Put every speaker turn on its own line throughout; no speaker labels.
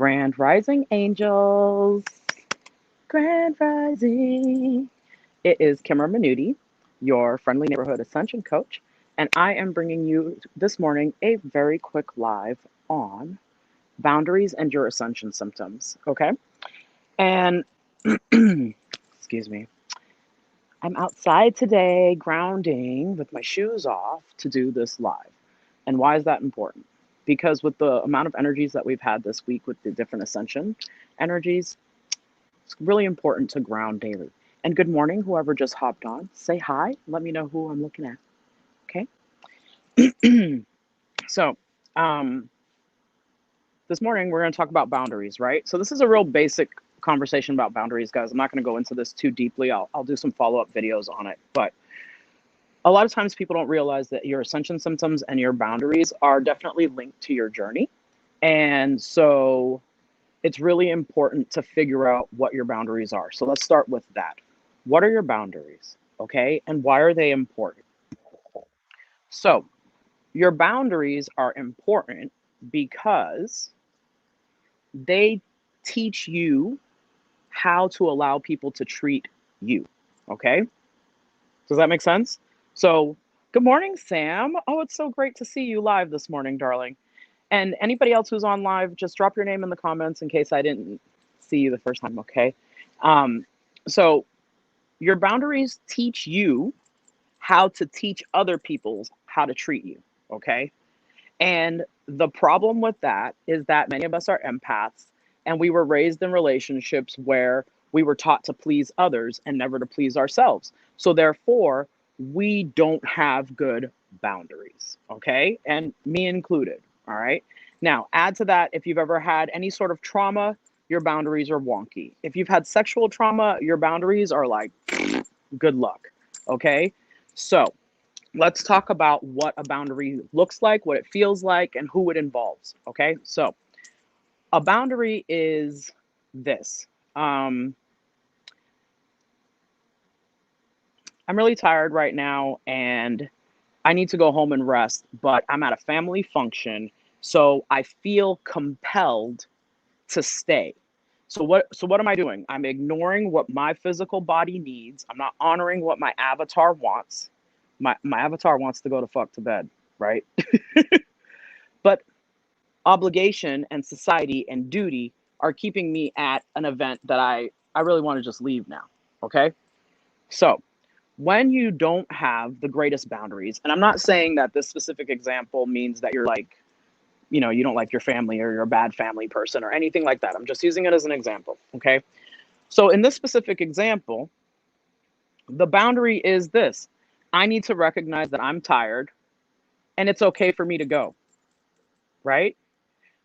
Grand Rising Angels, Grand Rising. It is Kimmer Minuti, your friendly neighborhood Ascension coach, and I am bringing you this morning a very quick live on boundaries and your Ascension symptoms. Okay, and excuse me, I'm outside today grounding with my shoes off to do this live. And why is that important? Because with the amount of energies that we've had this week with the different ascension energies, it's really important to ground daily. And good morning, whoever just hopped on. Say hi. Let me know who I'm looking at. Okay. So, um, this morning we're going to talk about boundaries, right? So this is a real basic conversation about boundaries, guys. I'm not going to go into this too deeply. I'll do some follow-up videos on it. But a lot of times people don't realize that your ascension symptoms and your boundaries are definitely linked to your journey. And so it's really important to figure out what your boundaries are. So let's start with that. What are your boundaries? Okay. And why are they important? So your boundaries are important because they teach you how to allow people to treat you. Okay. Does that make sense? So, good morning, Sam. Oh, it's so great to see you live this morning, darling. And anybody else who's on live, just drop your name in the comments in case I didn't see you the first time, okay? Um, so, your boundaries teach you how to teach other people how to treat you, okay? And the problem with that is that many of us are empaths and we were raised in relationships where we were taught to please others and never to please ourselves. So therefore, we don't have good boundaries, okay? And me included, all right? Now, add to that, if you've ever had any sort of trauma, your boundaries are wonky. If you've had sexual trauma, your boundaries are like, good luck, okay? So, let's talk about what a boundary looks like, what it feels like, and who it involves. Okay, so a boundary is this. I'm really tired right now and I need to go home and rest, but I'm at a family function, so I feel compelled to stay. So what am I doing? I'm ignoring what my physical body needs. I'm not honoring what my avatar wants. My avatar wants to go to fuck to bed, right? But obligation and society and duty are keeping me at an event that I really want to just leave now. Okay? So when you don't have the greatest boundaries, and I'm not saying that this specific example means that you're like, you don't like your family or you're a bad family person or anything like that. I'm just using it as an example. Okay? So in this specific example, the boundary is this. I need to recognize that I'm tired and it's okay for me to go, right?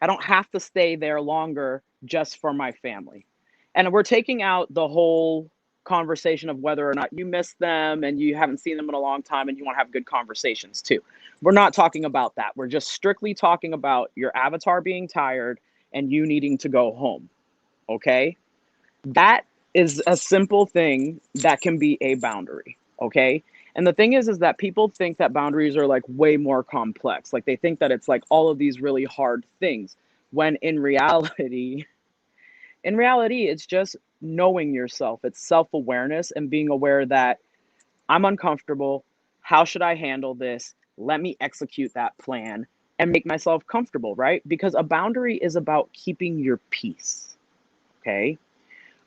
I don't have to stay there longer just for my family. And we're taking out the whole conversation of whether or not you miss them and you haven't seen them in a long time and you want to have good conversations too. We're not talking about that. We're just strictly talking about your avatar being tired and you needing to go home. Okay? That is a simple thing that can be a boundary. Okay? And the thing is that people think that boundaries are like way more complex. Like they think that it's like all of these really hard things when in reality, it's just knowing yourself. It's self-awareness and being aware that I'm uncomfortable. How should I handle this? Let me execute that plan and make myself comfortable, right? Because a boundary is about keeping your peace. Okay?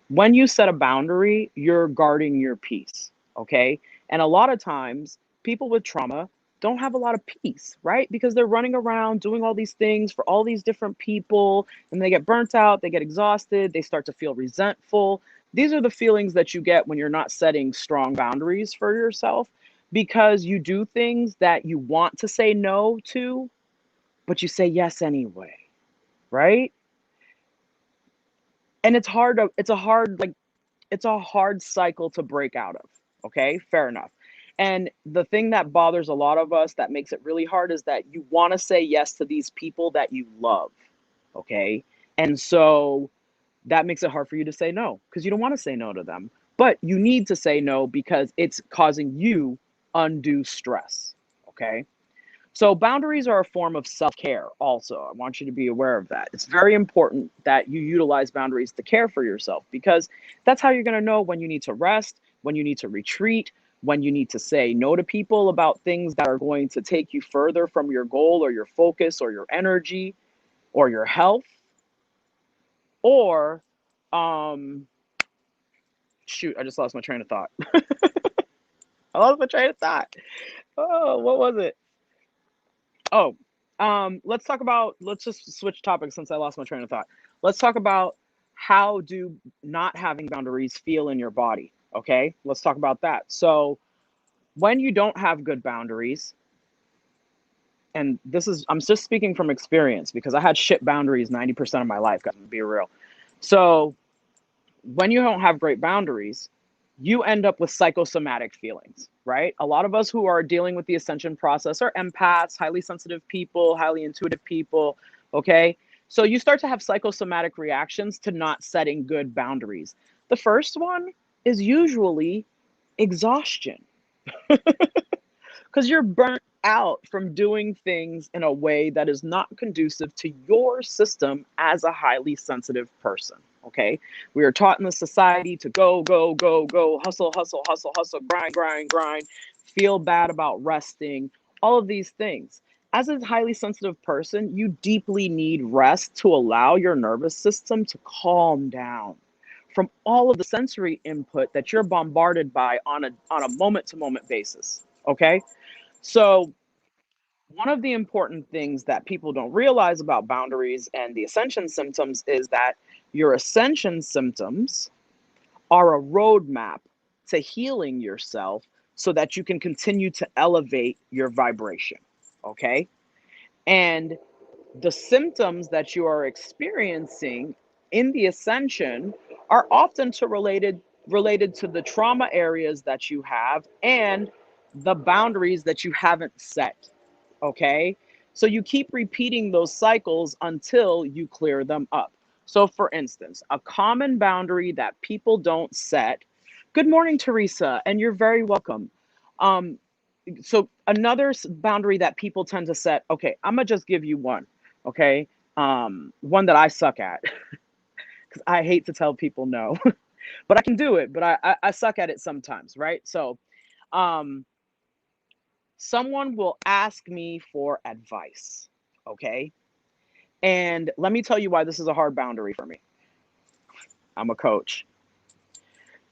When you set a boundary, you're guarding your peace, okay? And a lot of times, people with trauma don't have a lot of peace, right? Because they're running around doing all these things for all these different people, and they get burnt out, they get exhausted, they start to feel resentful. These are the feelings that you get when you're not setting strong boundaries for yourself because you do things that you want to say no to, but you say yes anyway, right? And it's a hard cycle to break out of. Okay, fair enough. And the thing that bothers a lot of us that makes it really hard is that you want to say yes to these people that you love. Okay. And so that makes it hard for you to say no because you don't want to say no to them. But you need to say no because it's causing you undue stress. Okay. So boundaries are a form of self-care also. I want you to be aware of that. It's very important that you utilize boundaries to care for yourself, because that's how you're going to know when you need to rest, when you need to retreat, when you need to say no to people about things that are going to take you further from your goal or your focus or your energy or your health. Or shoot, I just lost my train of thought. I lost my train of thought. Oh, what was it? Oh, let's just switch topics since I lost my train of thought. Let's talk about how do not having boundaries feel in your body. Okay, let's talk about that. So when you don't have good boundaries, and I'm just speaking from experience because I had shit boundaries 90% of my life, guys, to be real. So when you don't have great boundaries, you end up with psychosomatic feelings, right? A lot of us who are dealing with the ascension process are empaths, highly sensitive people, highly intuitive people, okay? So you start to have psychosomatic reactions to not setting good boundaries. The first one is usually exhaustion, because you're burnt out from doing things in a way that is not conducive to your system as a highly sensitive person. Okay, we are taught in the society to go, go, go, go, hustle, hustle, hustle, hustle, grind, grind, grind, feel bad about resting, all of these things. As a highly sensitive person, you deeply need rest to allow your nervous system to calm down from all of the sensory input that you're bombarded by on a moment to moment basis. Okay, so one of the important things that people don't realize about boundaries and the ascension symptoms is that your ascension symptoms are a roadmap to healing yourself so that you can continue to elevate your vibration. Okay. And the symptoms that you are experiencing in the ascension are often related to the trauma areas that you have and the boundaries that you haven't set. Okay, so you keep repeating those cycles until you clear them up. So for instance, a common boundary that people don't set. Good morning, Teresa, and you're very welcome. um so another boundary that people tend to set, okay, I'm gonna just give you one. Okay, one that I suck at because I hate to tell people no. But I can do it, but I suck at it sometimes, right? So um someone will ask me for advice, okay? And let me tell you why this is a hard boundary for me. I'm a coach.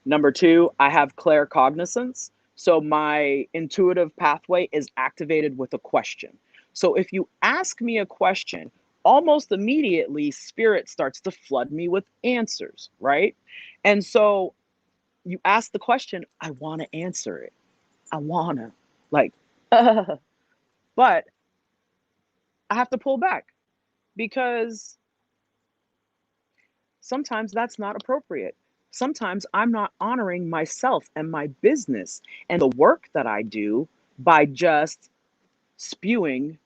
Number two, I have claircognizance. So my intuitive pathway is activated with a question. So if you ask me a question, almost immediately spirit starts to flood me with answers, right? And so you ask the question, I want to answer it. I want to, like, but I have to pull back because sometimes that's not appropriate. Sometimes I'm not honoring myself and my business and the work that I do by just spewing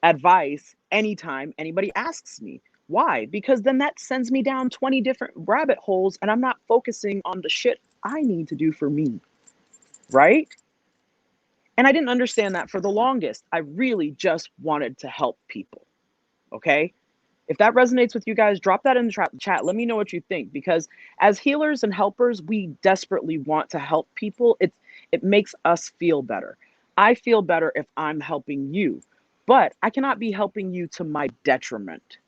advice anytime anybody asks me. Why? Because then that sends me down 20 different rabbit holes and I'm not focusing on the shit I need to do for me, right? And I didn't understand that for the longest. I really just wanted to help people, okay? If that resonates with you guys, drop that in the chat. Let me know what you think, because as healers and helpers, we desperately want to help people. It makes us feel better. I feel better if I'm helping you, but I cannot be helping you to my detriment.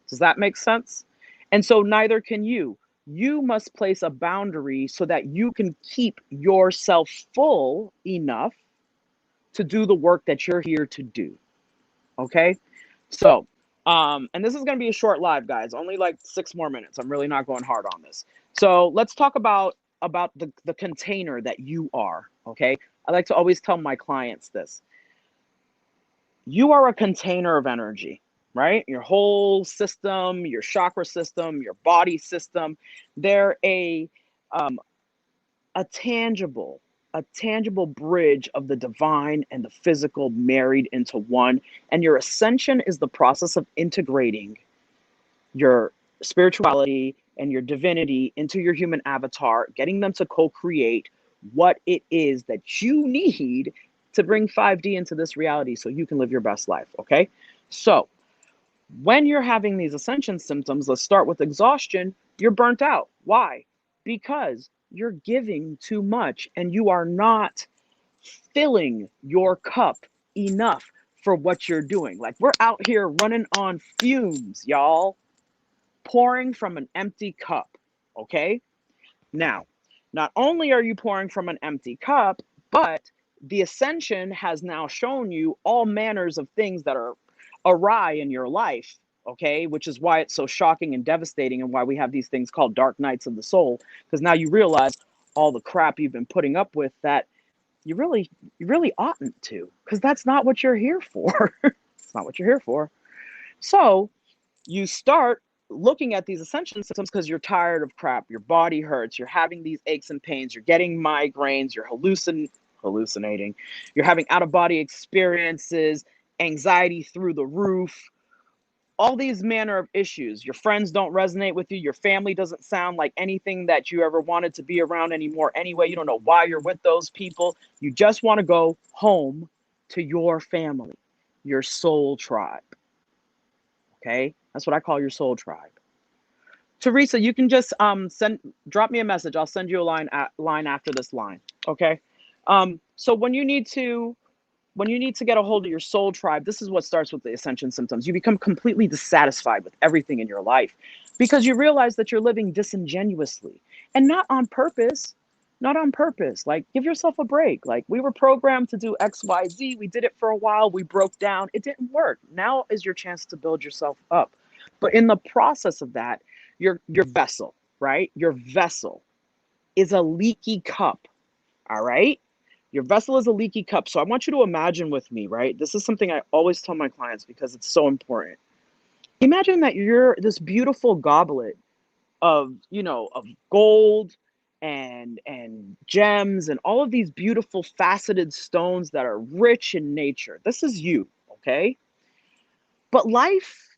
Does that make sense? And so neither can you. You must place a boundary so that you can keep yourself full enough to do the work that you're here to do. Okay? So, and this is going to be a short live, guys, only like 6 more minutes. I'm really not going hard on this. So let's talk about the container that you are. Okay, I like to always tell my clients this: you are a container of energy, right? Your whole system, your chakra system, your body system, they're a tangible a tangible bridge of the divine and the physical married into one. And your ascension is the process of integrating your spirituality and your divinity into your human avatar, getting them to co-create what it is that you need to bring 5D into this reality so you can live your best life, okay? So when you're having these ascension symptoms, let's start with exhaustion, you're burnt out. Why? Because you're giving too much and you are not filling your cup enough for what you're doing. Like, we're out here running on fumes, y'all, pouring from an empty cup, okay? Now, not only are you pouring from an empty cup, but the ascension has now shown you all manners of things that are awry in your life, okay? Which is why it's so shocking and devastating, and why we have these things called dark nights of the soul, because now you realize all the crap you've been putting up with that you really oughtn't to, because that's not what you're here for. It's not what you're here for. So you start looking at these ascension symptoms because you're tired of crap, your body hurts, you're having these aches and pains, you're getting migraines, you're hallucinating, you're having out-of-body experiences, anxiety through the roof, all these manner of issues. Your friends don't resonate with you, your family doesn't sound like anything that you ever wanted to be around anymore anyway, you don't know why you're with those people, you just want to go home to your family, your soul tribe. Okay, that's what I call your soul tribe. Teresa, you can just drop me a message. I'll send you a line after this line. Okay. So when you need to get a hold of your soul tribe, this is what starts with the ascension symptoms. You become completely dissatisfied with everything in your life because you realize that you're living disingenuously and not on purpose. Not on purpose. Like, give yourself a break. Like, we were programmed to do X, Y, Z. We did it for a while. We broke down. It didn't work. Now is your chance to build yourself up. But in the process of that, your vessel, right? Your vessel is a leaky cup. All right? Your vessel is a leaky cup. So I want you to imagine with me, right? This is something I always tell my clients because it's so important. Imagine that you're this beautiful goblet of, of gold and gems and all of these beautiful faceted stones that are rich in nature. This is you, okay? But life,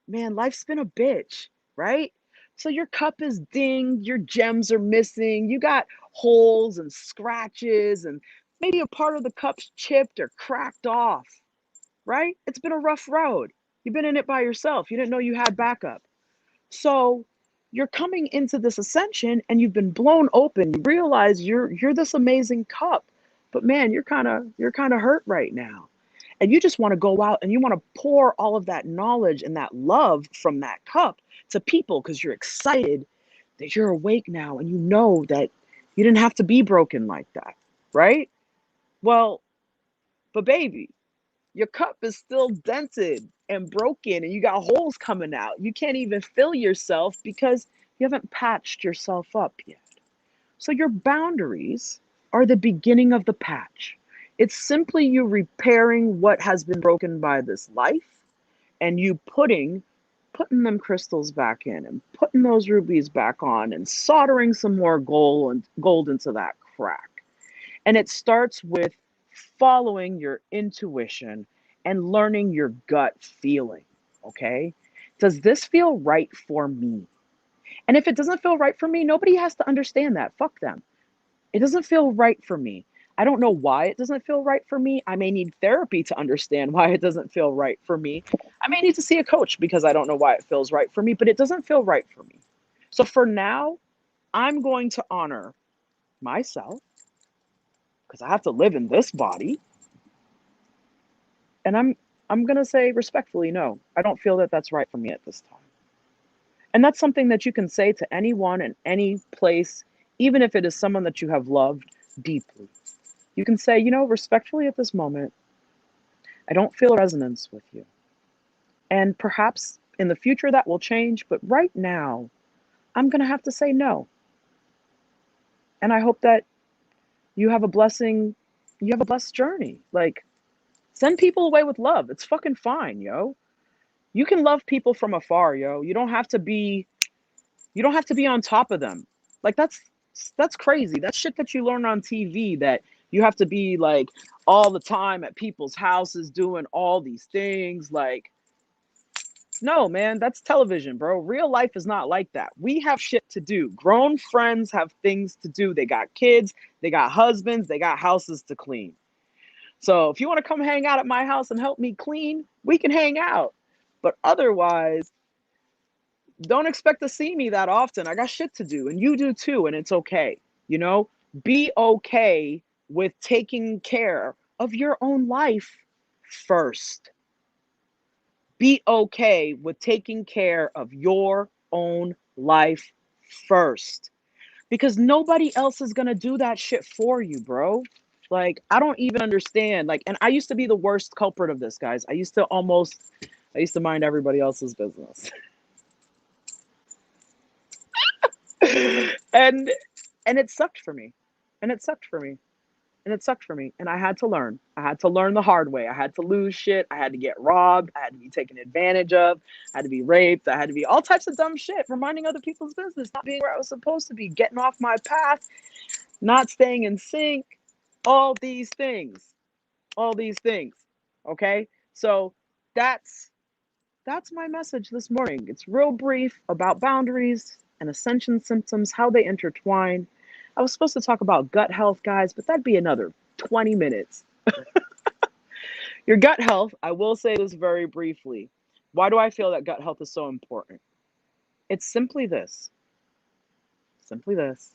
man, life's been a bitch, right? So your cup is dinged, your gems are missing, you got holes and scratches, and maybe a part of the cup's chipped or cracked off, right? It's been a rough road. You've been in it by yourself. You didn't know you had backup. So you're coming into this ascension and you've been blown open. You realize you're this amazing cup, but man, you're kind of hurt right now. And you just want to go out and you want to pour all of that knowledge and that love from that cup to people because you're excited that you're awake now and you know that you didn't have to be broken like that, right? Well, but baby, your cup is still dented and broken and you got holes coming out. You can't even fill yourself because you haven't patched yourself up yet. So your boundaries are the beginning of the patch. It's simply you repairing what has been broken by this life and you putting them crystals back in and putting those rubies back on and soldering some more gold into that crack. And it starts with following your intuition and learning your gut feeling, okay? Does this feel right for me? And if it doesn't feel right for me, nobody has to understand that. Fuck them. It doesn't feel right for me. I don't know why it doesn't feel right for me. I may need therapy to understand why it doesn't feel right for me. I may need to see a coach because I don't know why it feels right for me, but it doesn't feel right for me. So for now, I'm going to honor myself because I have to live in this body. And I'm going to say respectfully, no, I don't feel that that's right for me at this time. And that's something that you can say to anyone in any place, even if it is someone that you have loved deeply. You can say, respectfully at this moment, I don't feel resonance with you. And perhaps in the future that will change, but right now, I'm going to have to say no. And I hope that you have a blessed journey. Like, send people away with love. It's fucking fine, yo. You can love people from afar, yo. You don't have to be on top of them. Like, that's crazy. That's shit that you learn on TV, that you have to be like all the time at people's houses doing all these things. Like, no, man, that's television, bro. Real life is not like that. We have shit to do. Grown friends have things to do. They got kids, they got husbands, they got houses to clean. So if you want to come hang out at my house and help me clean, we can hang out. But otherwise, don't expect to see me that often. I got shit to do, and you do too, and it's okay. You know, be okay with taking care of your own life first. Be okay with taking care of your own life first. Because nobody else is going to do that shit for you, bro. Like, I don't even understand. Like, and I used to be the worst culprit of this, guys. I used to mind everybody else's business. and and it sucked for me. And it sucked for me. And it sucked for me. And I had to learn. I had to learn the hard way. I had to lose shit. I had to get robbed. I had to be taken advantage of. I had to be raped. I had to be all types of dumb shit for minding other people's business, not being where I was supposed to be, getting off my path, not staying in sync, all these things. All these things. Okay? So that's my message this morning. It's real brief about boundaries and ascension symptoms, how they intertwine. I was supposed to talk about gut health, guys, but that'd be another 20 minutes. Your gut health, I will say this very briefly. Why do I feel that gut health is so important? It's simply this. Simply this.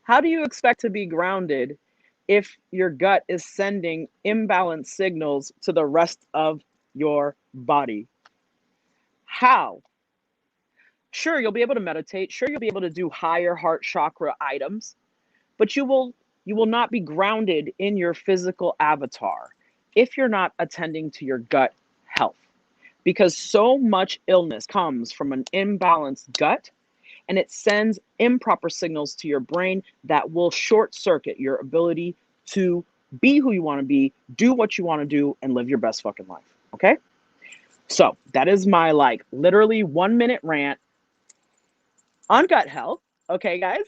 How do you expect to be grounded if your gut is sending imbalanced signals to the rest of your body? How? Sure, you'll be able to meditate. Sure, you'll be able to do higher heart chakra items, but you will not be grounded in your physical avatar if you're not attending to your gut health. Because so much illness comes from an imbalanced gut, and it sends improper signals to your brain that will short circuit your ability to be who you want to be, do what you want to do, and live your best fucking life. Okay? So that is my literally 1 minute rant on gut health. Okay, guys?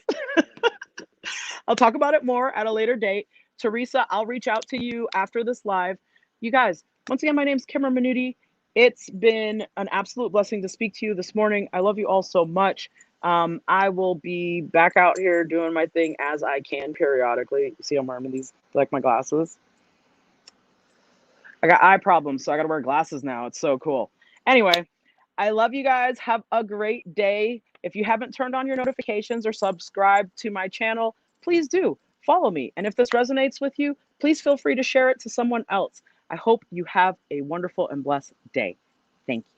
I'll talk about it more at a later date. Teresa, I'll reach out to you after this live. You guys, once again, my name's Kimmer Minuti. It's been an absolute blessing to speak to you this morning. I love you all so much. I will be back out here doing my thing as I can periodically. See, I'm wearing these, like my glasses. I got eye problems, so I got to wear glasses now. It's so cool. Anyway, I love you guys. Have a great day. If you haven't turned on your notifications or subscribed to my channel, please do follow me. And if this resonates with you, please feel free to share it to someone else. I hope you have a wonderful and blessed day. Thank you.